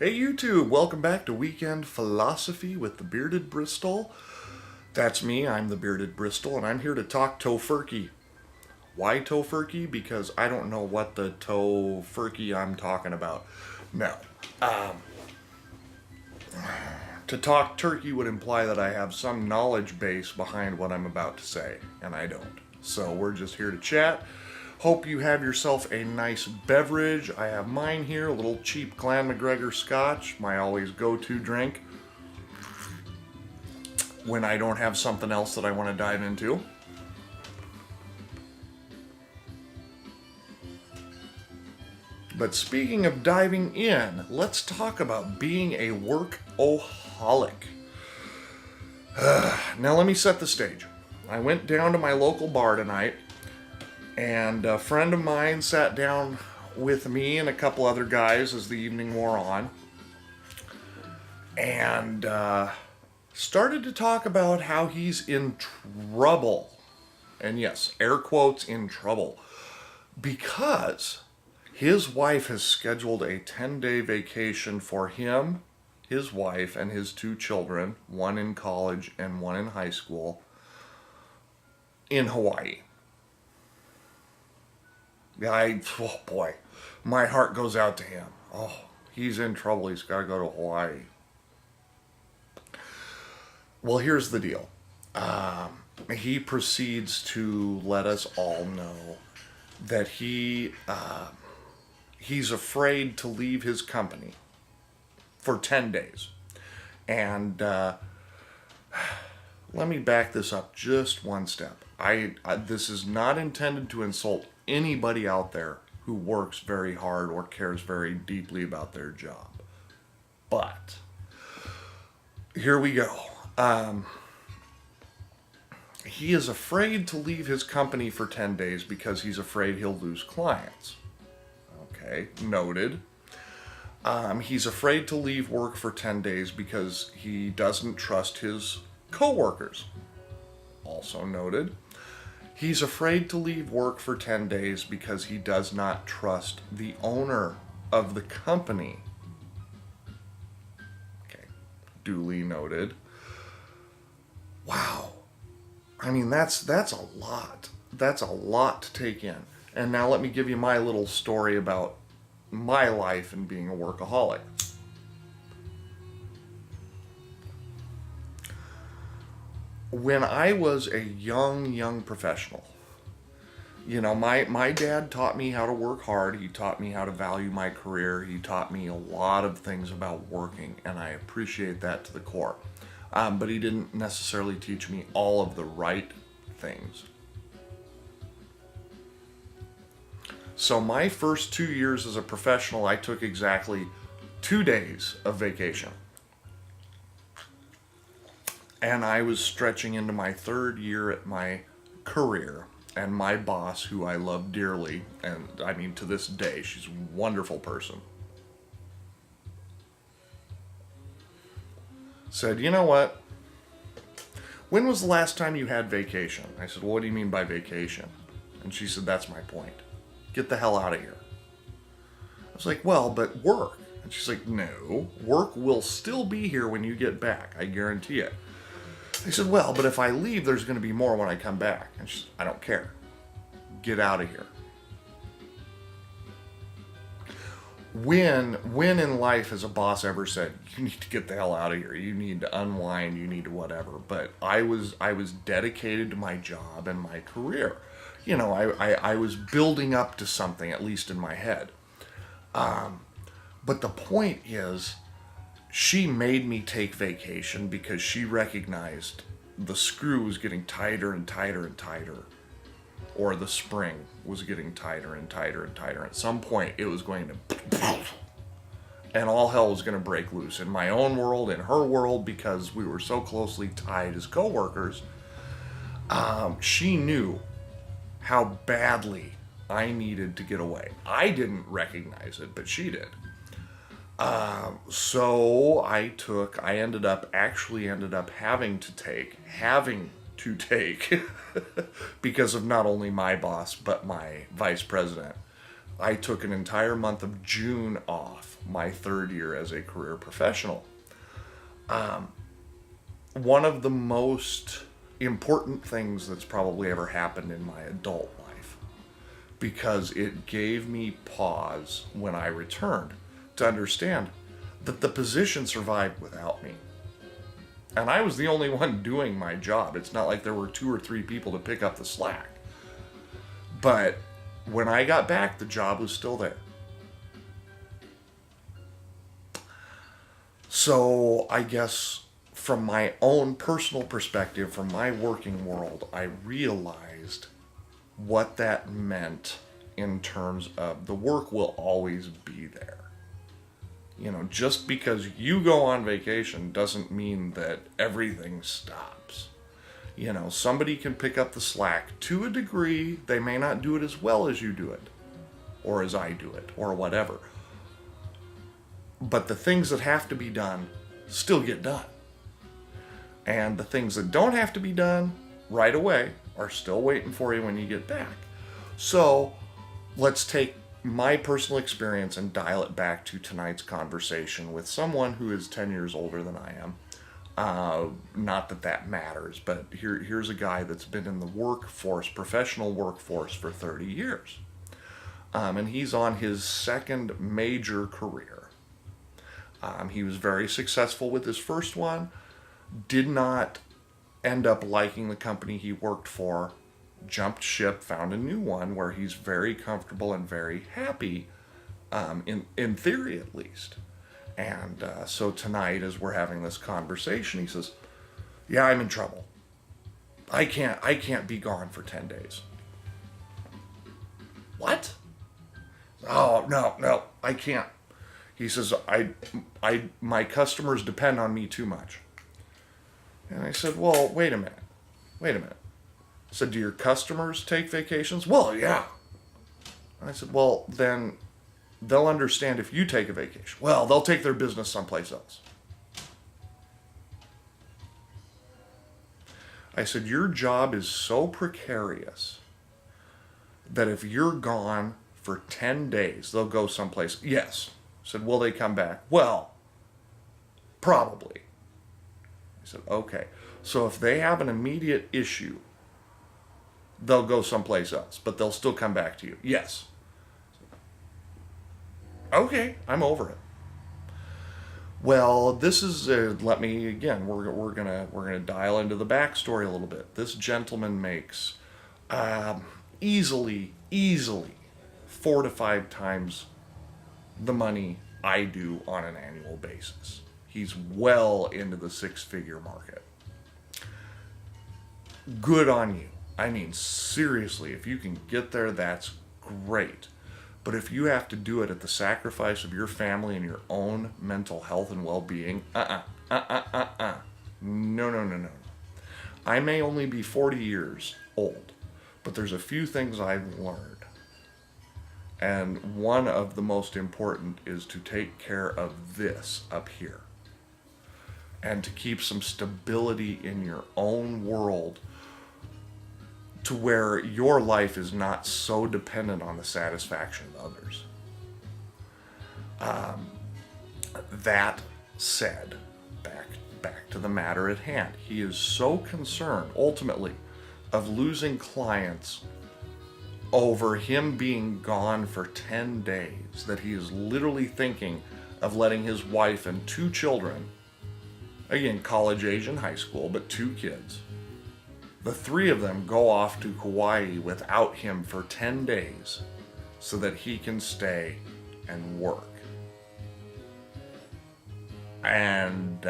Hey YouTube, welcome back to Weekend Philosophy with the Bearded Bristol. That's me, I'm the Bearded Bristol, and I'm here to talk tofurkey. Why tofurkey? Because I don't know what the tofurkey I'm talking about. No. To talk turkey would imply that I have some knowledge base behind what I'm about to say, and I don't. So we're just here to chat. Hope you have yourself a nice beverage. I have mine here, a little cheap Clan McGregor scotch, my always go-to drink when I don't have something else that I want to dive into. But speaking of diving in, let's talk about being a workaholic. Now let me set the stage. I went down to my local bar tonight, and a friend of mine sat down with me and a couple other guys as the evening wore on, and started to talk about how he's in trouble. And yes, air quotes, in trouble. Because his wife has scheduled a 10-day vacation for him, his wife, and his two children, one in college and one in high school, in Hawaii. Oh boy, my heart goes out to him. Oh, he's in trouble. He's got to go to Hawaii. Well, here's the deal. He proceeds to let us all know that he's afraid to leave his company for 10 days. And let me back this up just one step. This is not intended to insult anybody out there who works very hard or cares very deeply about their job. But here we go. He is afraid to leave his company for 10 days because he's afraid he'll lose clients. Okay, noted. He's afraid to leave work for 10 days because he doesn't trust his coworkers. Also noted. He's afraid to leave work for 10 days because he does not trust the owner of the company. Okay, duly noted. Wow. I mean, that's a lot. That's a lot to take in. And now let me give you my little story about my life and being a workaholic. When I was a young professional, you know, my dad taught me how to work hard. He taught me how to value my career. He taught me a lot of things about working, and I appreciate that to the core. But he didn't necessarily teach me all of the right things. So my first 2 years as a professional, I took exactly 2 days of vacation. And I was stretching into my third year at my career, and my boss, who I love dearly, and I mean to this day, she's a wonderful person, said, you know what? When was the last time you had vacation? I said, well, what do you mean by vacation? And she said, that's my point. Get the hell out of here. I was like, well, but work. And she's like, no, work will still be here when you get back. I guarantee it. I said, well, but if I leave, there's going to be more when I come back. And she said, I don't care. Get out of here. When in life has a boss ever said, you need to get the hell out of here, you need to unwind, you need to whatever? But I was dedicated to my job and my career. You know, I was building up to something, at least in my head. But the point is, she made me take vacation because she recognized the screw was getting tighter and tighter and tighter. Or the spring was getting tighter and tighter and tighter. At some point, it was going to... And all hell was going to break loose in my own world, in her world, because we were so closely tied as co-workers. She knew how badly I needed to get away. I didn't recognize it, but she did. So I ended up having to take because of not only my boss, but my vice president, I took an entire month of June off, my third year as a career professional. One of the most important things that's probably ever happened in my adult life, because it gave me pause when I returned to understand that the position survived without me. And I was the only one doing my job. It's not like there were 2 or 3 people to pick up the slack. But when I got back, the job was still there. So I guess from my own personal perspective, from my working world, I realized what that meant in terms of the work will always be there. You know, just because you go on vacation doesn't mean that everything stops. You know, somebody can pick up the slack to a degree. They may not do it as well as you do it, or as I do it, or whatever. But the things that have to be done still get done. And the things that don't have to be done right away are still waiting for you when you get back. So let's take my personal experience and dial it back to tonight's conversation with someone who is 10 years older than I am. Not that that matters, but here's a guy that's been in the workforce, professional workforce, for 30 years. And he's on his second major career. He was very successful with his first one, did not end up liking the company he worked for, jumped ship, found a new one where he's very comfortable and very happy, in theory at least. And so tonight, as we're having this conversation, he says, "Yeah, I'm in trouble. I can't be gone for 10 days." What? "Oh, no, I can't." He says, my customers depend on me too much. And I said, "Well, wait a minute. I said, "Do your customers take vacations?" "Well, yeah." And I said, "Well, then they'll understand if you take a vacation." "Well, they'll take their business someplace else." I said, "Your job is so precarious that if you're gone for 10 days, they'll go someplace." "Yes." I said, "Will they come back?" "Well, probably." I said, "Okay. So if they have an immediate issue, they'll go someplace else, but they'll still come back to you." "Yes." "Okay, I'm over it." Well, this is let me again. We're gonna dial into the backstory a little bit. This gentleman makes easily 4 to 5 times the money I do on an annual basis. He's well into the 6-figure market. Good on you. I mean, seriously, if you can get there, that's great. But if you have to do it at the sacrifice of your family and your own mental health and well-being, no. I may only be 40 years old, but there's a few things I've learned. And one of the most important is to take care of this up here. And to keep some stability in your own world to where your life is not so dependent on the satisfaction of others. That said, back to the matter at hand. He is so concerned, ultimately, of losing clients over him being gone for 10 days that he is literally thinking of letting his wife and 2 children, again, college age and high school, but 2 kids, the 3 of them go off to Hawaii without him for 10 days so that he can stay and work. And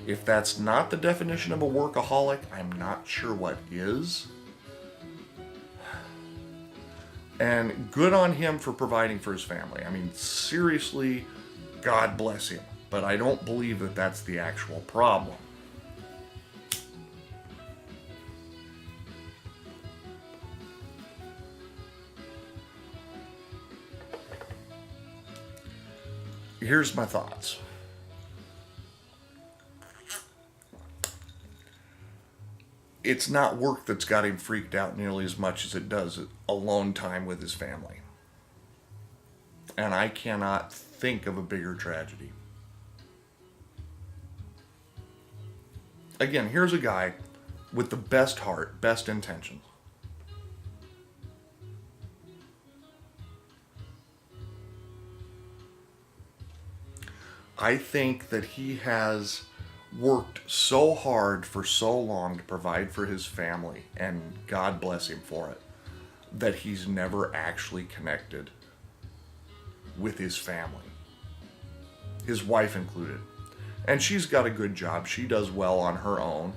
if that's not the definition of a workaholic, I'm not sure what is. And good on him for providing for his family. I mean, seriously, God bless him. But I don't believe that that's the actual problem. Here's my thoughts. it's not work that's got him freaked out nearly as much as it does alone time with his family. And I cannot think of a bigger tragedy. Again, here's a guy with the best heart, best intentions. I think that he has worked so hard for so long to provide for his family, and God bless him for it, that he's never actually connected with his family, his wife included. And she's got a good job. She does well on her own.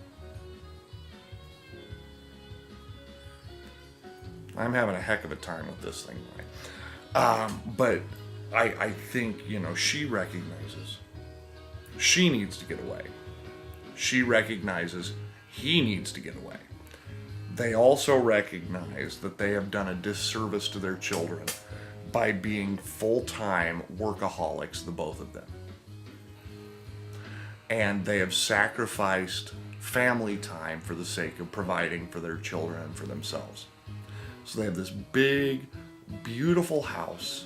I'm having a heck of a time with this thing, right? But I think, she recognizes she needs to get away. She recognizes he needs to get away. They also recognize that they have done a disservice to their children by being full-time workaholics, the both of them. And they have sacrificed family time for the sake of providing for their children and for themselves. So they have this big, beautiful house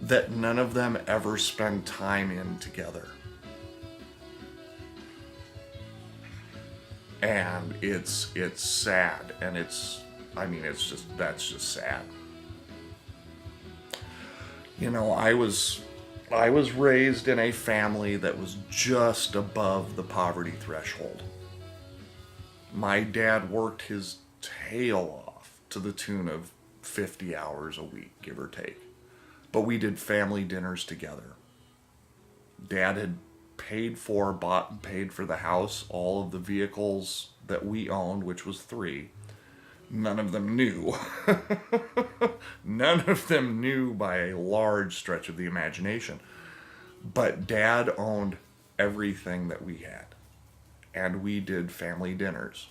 that none of them ever spend time in together. And it's sad, and that's just sad. I was raised in a family that was just above the poverty threshold. My dad worked his tail off to the tune of 50 hours a week, give or take. But we did family dinners together. Dad had bought and paid for the house, all of the vehicles that we owned, which was 3. None of them new. None of them new by a large stretch of the imagination. But Dad owned everything that we had. And we did family dinners.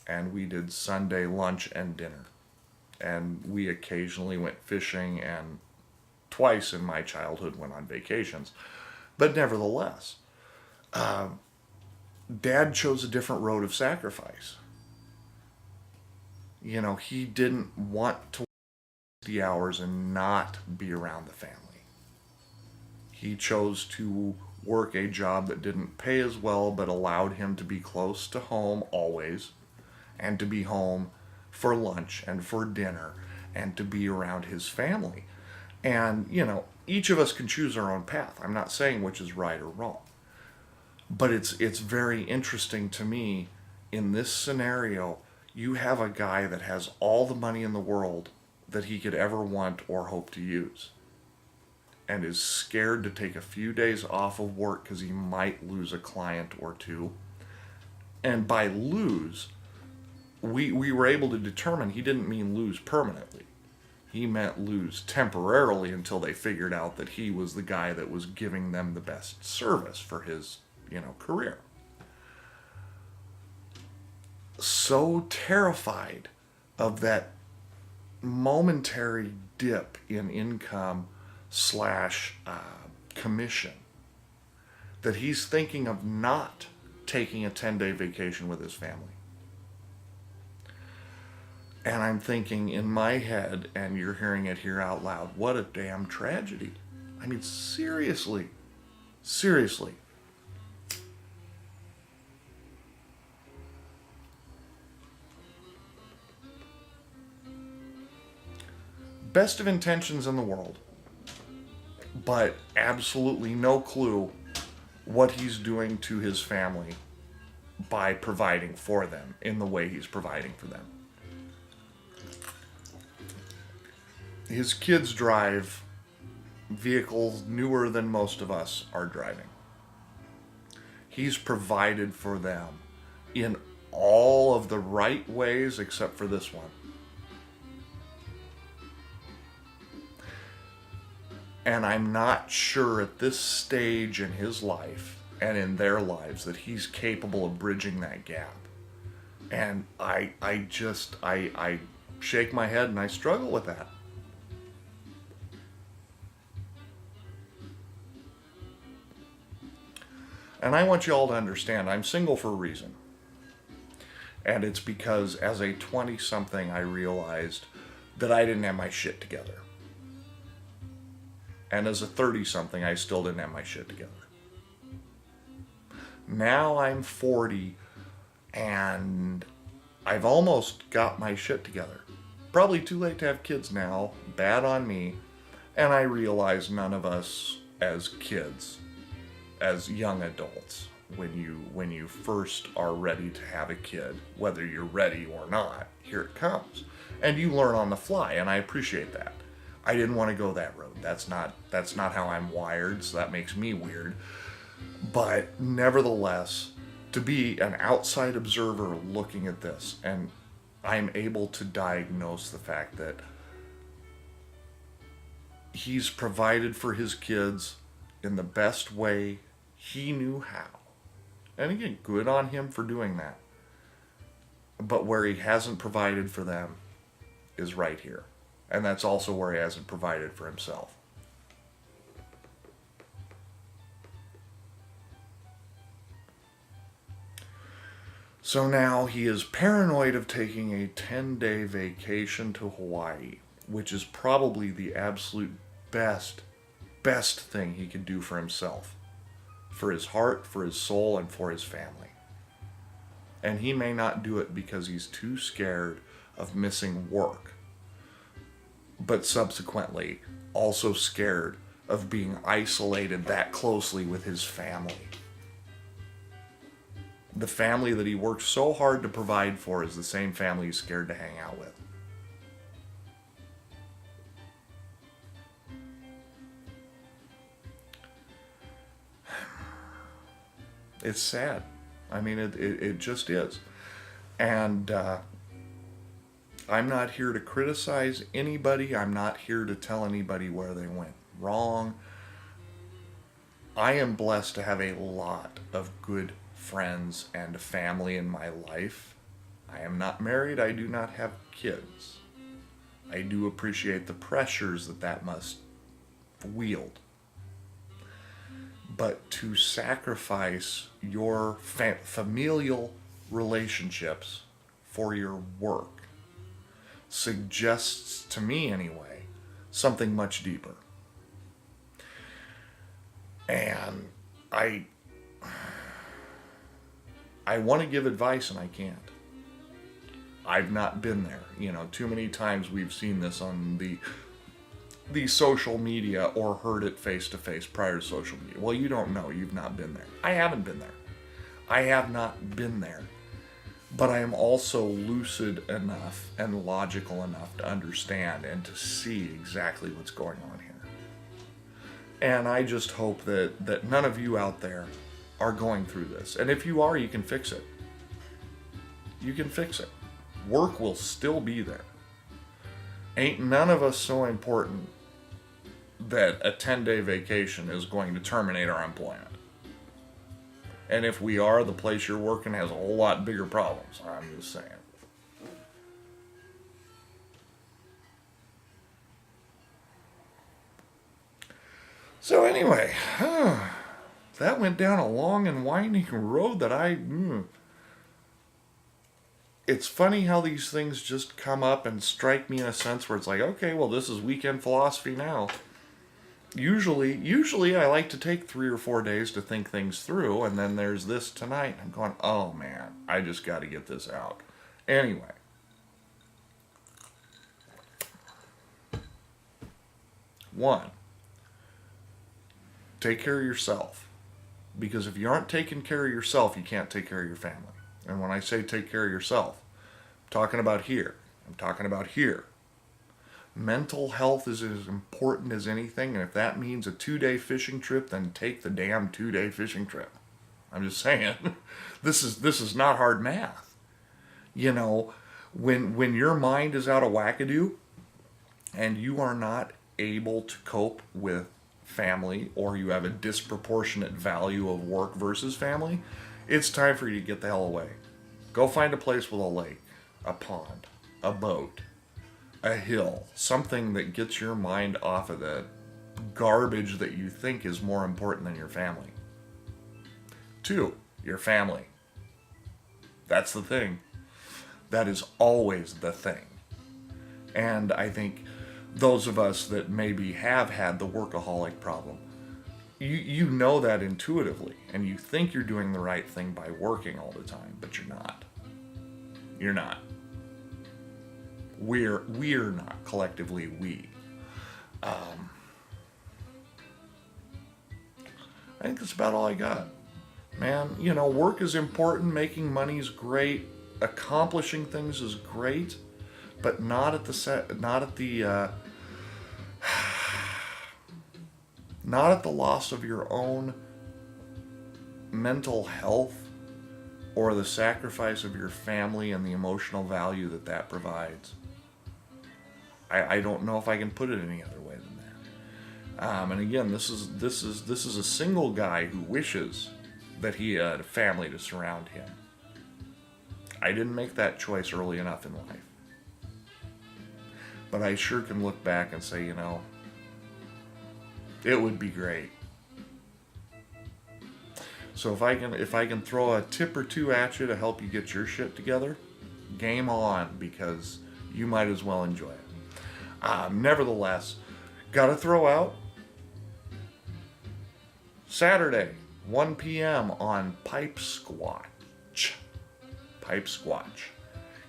And we did Sunday lunch and dinner. And we occasionally went fishing, and twice in my childhood went on vacations. But nevertheless, Dad chose a different road of sacrifice. He didn't want to work 60 hours and not be around the family. He chose to work a job that didn't pay as well, but allowed him to be close to home always, and to be home for lunch and for dinner, and to be around his family. And, each of us can choose our own path. I'm not saying which is right or wrong. But it's very interesting to me, in this scenario, you have a guy that has all the money in the world that he could ever want or hope to use, and is scared to take a few days off of work because he might lose a client or two. And by lose, we were able to determine he didn't mean lose permanently. He meant lose temporarily until they figured out that he was the guy that was giving them the best service for his, career. So terrified of that momentary dip in income / commission that he's thinking of not taking a 10-day vacation with his family. And I'm thinking in my head, and you're hearing it here out loud, what a damn tragedy. I mean, seriously. Seriously. Best of intentions in the world, but absolutely no clue what he's doing to his family by providing for them in the way he's providing for them. His kids drive vehicles newer than most of us are driving. He's provided for them in all of the right ways except for this one. And I'm not sure at this stage in his life and in their lives that he's capable of bridging that gap. And I shake my head and I struggle with that. And I want you all to understand, I'm single for a reason. And it's because as a 20-something, I realized that I didn't have my shit together. And as a 30-something, I still didn't have my shit together. Now I'm 40, and I've almost got my shit together. Probably too late to have kids now. Bad on me. And I realize none of us as kids, as young adults, when you first are ready to have a kid, whether you're ready or not, here it comes. And you learn on the fly, and I appreciate that. I didn't want to go that road. That's not how I'm wired, so that makes me weird. But nevertheless, to be an outside observer looking at this, and I'm able to diagnose the fact that he's provided for his kids in the best way he knew how. And again, good on him for doing that. But where he hasn't provided for them is right here. And that's also where he hasn't provided for himself. So now he is paranoid of taking a 10-day vacation to Hawaii, which is probably the absolute best thing he could do for himself. For his heart, for his soul, and for his family. And he may not do it because he's too scared of missing work, but subsequently also scared of being isolated that closely with his family. The family that he worked so hard to provide for is the same family he's scared to hang out with. It's sad. I mean, it just is. And I'm not here to criticize anybody. I'm not here to tell anybody where they went wrong. I am blessed to have a lot of good friends and family in my life. I am not married. I do not have kids. I do appreciate the pressures that must wield. But to sacrifice your familial relationships for your work suggests, to me anyway, something much deeper. And I want to give advice and I can't. I've not been there. You know, too many times we've seen this on the social media or heard it face to face prior to social media. Well, you don't know. You've not been there. I haven't been there. I have not been there. But I am also lucid enough and logical enough to understand and to see exactly what's going on here. And I just hope that none of you out there are going through this. And if you are, you can fix it. You can fix it. Work will still be there. Ain't none of us so important that a 10-day vacation is going to terminate our employment. And if we are, the place you're working has a whole lot bigger problems. I'm just saying. So anyway, that went down a long and winding road that it's funny how these things just come up and strike me in a sense where it's like, okay, well, this is weekend philosophy now. Usually I like to take 3 or 4 days to think things through, and then there's this tonight. I'm going, oh man, I just got to get this out. Anyway. One, take care of yourself. Because if you aren't taking care of yourself, you can't take care of your family. And when I say take care of yourself, I'm talking about here. I'm talking about here. Mental health is as important as anything, and if that means a 2-day fishing trip, then take the damn 2-day fishing trip. I'm just saying, this is not hard math. You know, when your mind is out of wackadoo, and you are not able to cope with family, or you have a disproportionate value of work versus family, it's time for you to get the hell away. Go find a place with a lake, a pond, a boat, a hill, something that gets your mind off of the garbage that you think is more important than your family. Two, your family. That's the thing. That is always the thing. And I think those of us that maybe have had the workaholic problem, you know that intuitively, and you think you're doing the right thing by working all the time, but you're not. You're not. We're not. Collectively, we. I think that's about all I got. Man, work is important, making money is great, accomplishing things is great, but not at the not at the loss of your own mental health or the sacrifice of your family and the emotional value that provides. I don't know if I can put it any other way than that. And again, this is a single guy who wishes that he had a family to surround him. I didn't make that choice early enough in life. But I sure can look back and say, it would be great. So if I can throw a tip or two at you to help you get your shit together, game on, because you might as well enjoy it. Nevertheless, gotta throw out Saturday, 1 p.m. on Pipe Squatch. Pipe Squatch.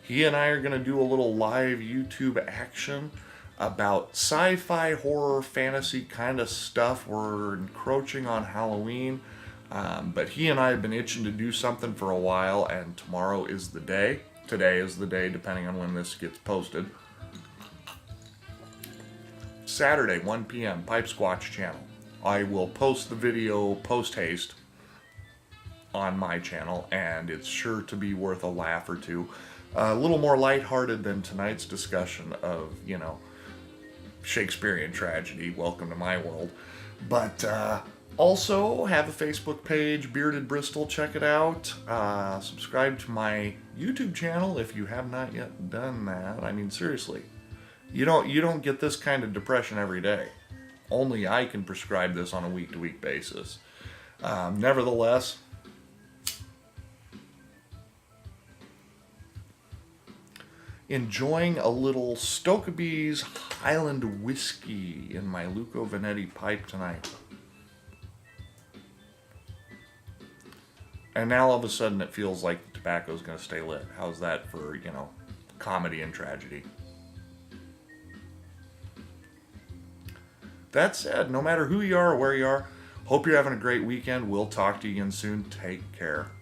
He and I are going to do a little live YouTube action about sci-fi, horror, fantasy kind of stuff. We're encroaching on Halloween, but he and I have been itching to do something for a while, and tomorrow is the day. Today is the day, depending on when this gets posted. Saturday, 1 p.m., Pipe Squatch channel. I will post the video post-haste on my channel, and it's sure to be worth a laugh or two. A little more lighthearted than tonight's discussion of, Shakespearean tragedy. Welcome to my world. But also have a Facebook page, Bearded Bristol. Check it out. Subscribe to my YouTube channel if you have not yet done that. I mean, seriously, you don't get this kind of depression every day. Only I can prescribe this on a week-to-week basis. Nevertheless, enjoying a little Stokeby's Highland whiskey in my Luco Venetti pipe tonight. And now all of a sudden it feels like the tobacco's going to stay lit. How's that for, comedy and tragedy? That said, no matter who you are or where you are, hope you're having a great weekend. We'll talk to you again soon. Take care.